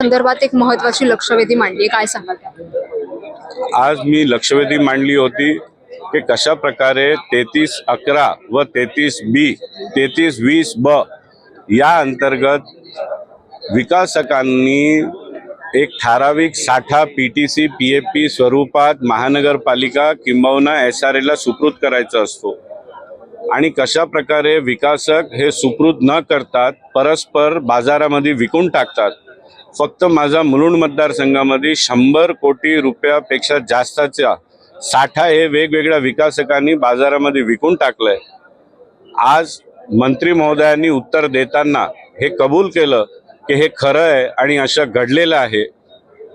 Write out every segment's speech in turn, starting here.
संदर्भात एक महत्त्वाची लक्षवेधी मांडली, काय सांगाल त्याबद्दल? आज मी लक्षवेधी मांडली होती की कशा प्रकारे 3311 व 33B 3320B या अंतर्गत विकासकांनी एक ठराविक साठा PTC PFP स्वरूपात महानगरपालिका किंबहुना SRA ला सुपूर्द करायचा असतो आणि कशा प्रकारे विकासक हे सुपूर्द न करतात परस्पर बाजारामध्ये विकून टाकतात। फक्त माझा मुलुंड मतदारसंघामध्ये 100 कोटी रुपयापेक्षा जास्तचा साठा हे वेगवेगळ्या विकासकांनी बाजारामध्ये विकून टाकलंय। आज मंत्री महोदयांनी उत्तर देताना हे कबूल केलं की हे खरं आहे आणि असं घडलेलं आहे।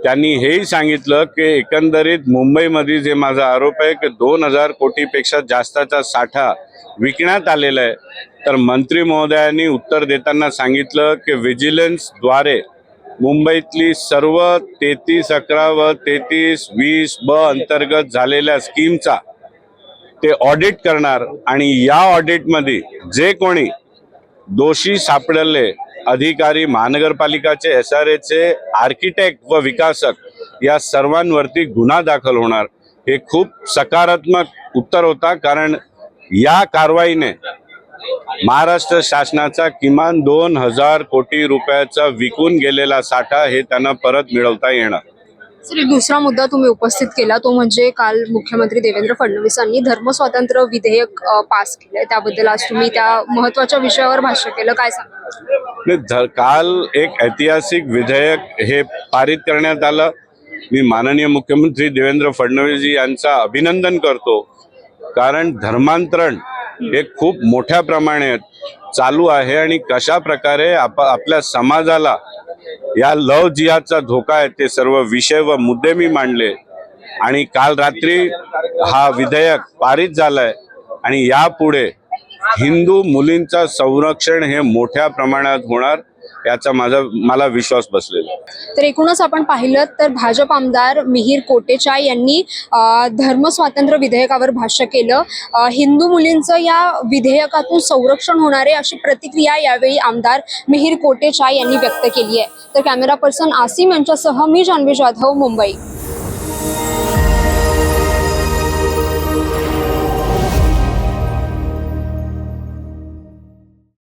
त्यांनी हेही सांगितलं की एकंदरीत मुंबईमध्ये जे माझा आरोप आहे की 2000 कोटीपेक्षा जास्तचा साठा विकण्यात आलेला आहे, तर मंत्री महोदयांनी उत्तर देताना सांगितलं की विजिलन्सद्वारे मुंबईतली सर्व 3311 व 3320B अंतर्गत झालेल्या स्कीमचा ते ऑडिट करणार आणि या ऑडिटमध्ये जे कोणी दोषी सापडले अधिकारी, महानगरपालिकाचे, SRAचे आर्किटेक्ट व विकासक या सर्वांवरती गुन्हा दाखल होणार। हे खूप सकारात्मक उत्तर होता, कारण या कारवाईने महाराष्ट्र शासनाचा किमान 2000 कोटी रुपयाचा विकून गेलेला साठा हे त्यांना परत मिळवता येणार। सर, एक दुसरा मुद्दा तुम्ही उपस्थित केला, तो म्हणजे काल मुख्यमंत्री देवेंद्र फडणवीसांनी धर्मस्वातंत्र्य विधेयक पास केलंय, त्याबद्दल आज तुम्ही त्या महत्त्वाच्या विषयावर भाष्य केलं, काय सांगाल? काल एक ऐतिहासिक विधेयक हे पारित करण्यात आलं। मी माननीय मुख्यमंत्री देवेंद्र फडणवीस यांचा अभिनंदन करतो, कारण धर्मांतरण हे खूप मोठ्या प्रमाणात चालू आहे आणि कशा प्रकारे आपल्या समाजाला या लव जिहादचा धोका आहे ते सर्व विषय व मुद्दे मी मांडले आणि काल रात्री हा विधेयक पारित झालाय आणि यापुढे हिंदू मुलींचा संरक्षण हे मोठ्या प्रमाणात होणार याचा मला विश्वास बसलेला। तर एकूणच आपण पाहिलं तर भाजप आमदार मिहिर कोटेचा यांनी धर्मस्वातंत्र्य विधेयकावर भाष्य केलं। हिंदू मुलींचं या विधेयकातून संरक्षण होणार आहे अशी प्रतिक्रिया यावेळी आमदार मिहिर कोटेचा यांनी व्यक्त केली आहे। तर कॅमेरा पर्सन आसिम यांच्यासह मी जान्हवी जाधव, मुंबई।